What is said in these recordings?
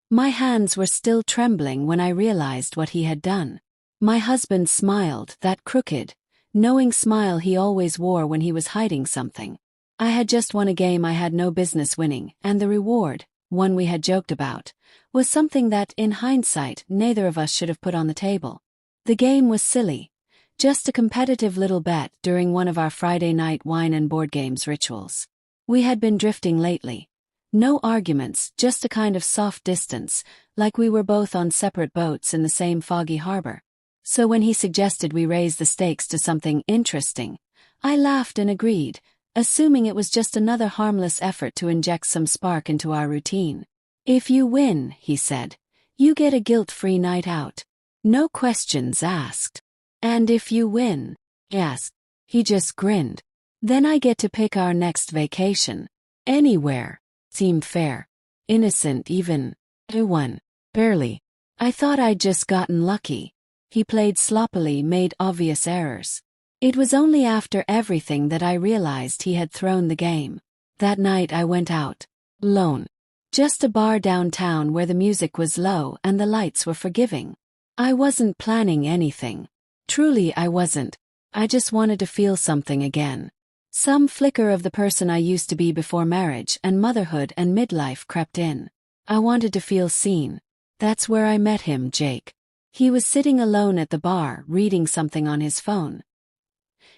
My hands were still trembling when I realized what he had done. My husband smiled, that crooked, knowing smile he always wore when he was hiding something. I had just won a game I had no business winning, and the reward, one we had joked about, was something that, in hindsight, neither of us should have put on the table. The game was silly, just a competitive little bet during one of our Friday night wine and board games rituals. We had been drifting lately. No arguments, just a kind of soft distance, like we were both on separate boats in the same foggy harbor. So when he suggested we raise the stakes to something interesting, I laughed and agreed, assuming it was just another harmless effort to inject some spark into our routine. "If you win," he said, "you get a guilt-free night out. No questions asked. And if you win," yes, he just grinned, "then I get to pick our next vacation. Anywhere." Seemed fair. Innocent even. I won. Barely. I thought I'd just gotten lucky. He played sloppily, made obvious errors. It was only after everything that I realized he had thrown the game. That night I went out. Alone. Just a bar downtown where the music was low and the lights were forgiving. I wasn't planning anything. Truly I wasn't. I just wanted to feel something again. Some flicker of the person I used to be before marriage and motherhood and midlife crept in. I wanted to feel seen. That's where I met him, Jake. He was sitting alone at the bar, reading something on his phone.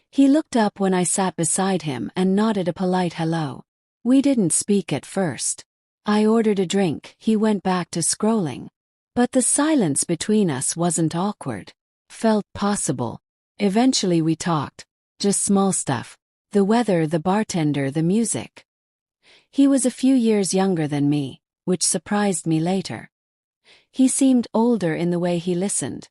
He looked up when I sat beside him and nodded a polite hello. We didn't speak at first. I ordered a drink, he went back to scrolling. But the silence between us wasn't awkward. Felt possible. Eventually we talked. Just small stuff. The weather, the bartender, the music. He was a few years younger than me, which surprised me later. He seemed older in the way he listened.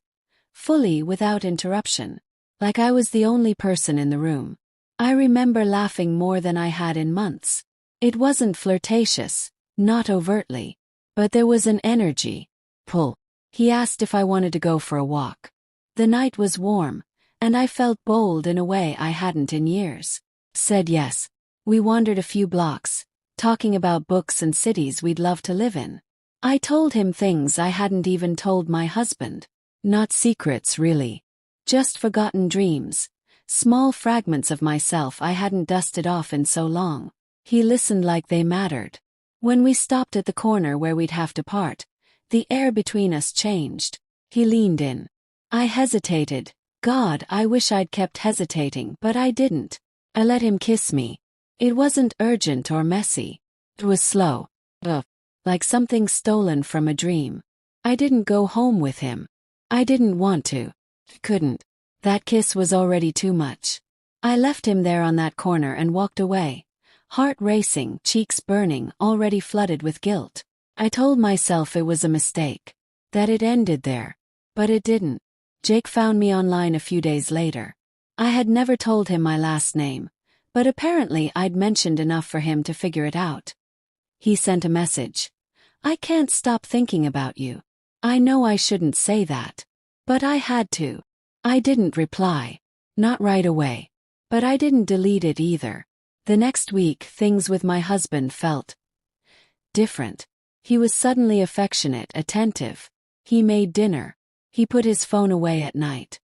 Fully, without interruption. Like I was the only person in the room. I remember laughing more than I had in months. It wasn't flirtatious, not overtly. But there was an energy. Pull. He asked if I wanted to go for a walk. The night was warm, and I felt bold in a way I hadn't in years. Said yes. We wandered a few blocks, talking about books and cities we'd love to live in. I told him things I hadn't even told my husband. Not secrets, really. Just forgotten dreams. Small fragments of myself I hadn't dusted off in so long. He listened like they mattered. When we stopped at the corner where we'd have to part, the air between us changed. He leaned in. I hesitated. God, I wish I'd kept hesitating, but I didn't. I let him kiss me. It wasn't urgent or messy. It was slow. Like something stolen from a dream. I didn't go home with him. I didn't want to. Couldn't. That kiss was already too much. I left him there on that corner and walked away. Heart racing, cheeks burning, already flooded with guilt. I told myself it was a mistake. That it ended there. But it didn't. Jake found me online a few days later. I had never told him my last name, but apparently I'd mentioned enough for him to figure it out. He sent a message. "I can't stop thinking about you. I know I shouldn't say that. But I had to." I didn't reply. Not right away. But I didn't delete it either. The next week, things with my husband felt different. He was suddenly affectionate, attentive. He made dinner. He put his phone away at night.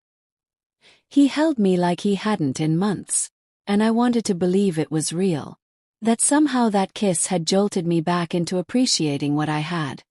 He held me like he hadn't in months. And I wanted to believe it was real. That somehow that kiss had jolted me back into appreciating what I had.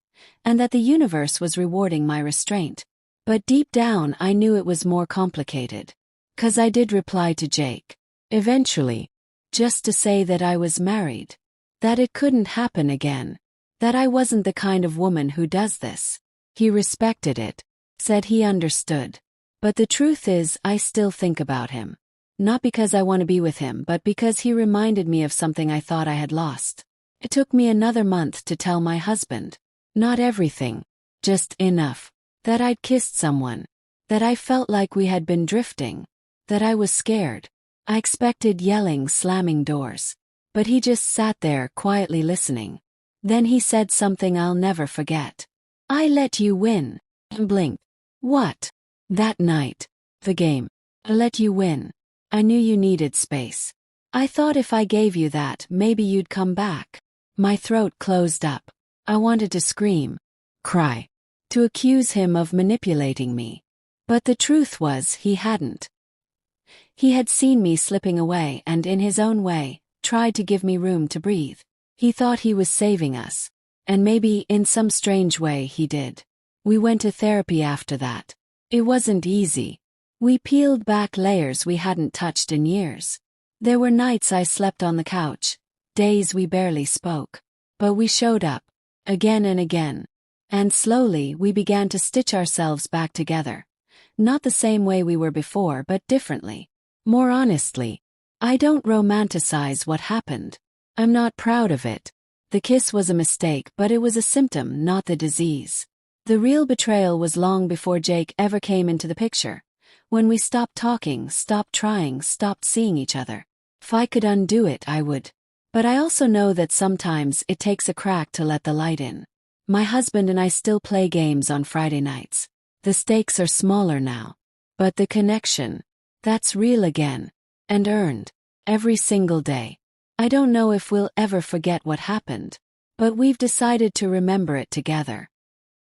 And that the universe was rewarding my restraint. But deep down I knew it was more complicated. 'Cause I did reply to Jake. Eventually. Just to say that I was married. That it couldn't happen again. That I wasn't the kind of woman who does this. He respected it. Said he understood. But the truth is, I still think about him. Not because I want to be with him, but because he reminded me of something I thought I had lost. It took me another month to tell my husband. Not everything. Just enough. That I'd kissed someone. That I felt like we had been drifting. That I was scared. I expected yelling, slamming doors. But he just sat there, quietly listening. Then he said something I'll never forget. "I let you win." And blinked. "What?" "That night. The game. I let you win. I knew you needed space. I thought if I gave you that, maybe you'd come back." My throat closed up. I wanted to scream. cry, to accuse him of manipulating me. But the truth was he hadn't. He had seen me slipping away and, in his own way, tried to give me room to breathe. He thought he was saving us. And maybe, in some strange way, he did. We went to therapy after that. It wasn't easy. We peeled back layers we hadn't touched in years. There were nights I slept on the couch, days we barely spoke. But we showed up, again and again. And slowly we began to stitch ourselves back together. Not the same way we were before, but differently. More honestly. I don't romanticize what happened. I'm not proud of it. The kiss was a mistake, but it was a symptom, not the disease. The real betrayal was long before Jake ever came into the picture. When we stopped talking, stopped trying, stopped seeing each other. If I could undo it, I would. But I also know that sometimes it takes a crack to let the light in. My husband and I still play games on Friday nights. The stakes are smaller now. But the connection, that's real again. And earned. Every single day. I don't know if we'll ever forget what happened. But we've decided to remember it together.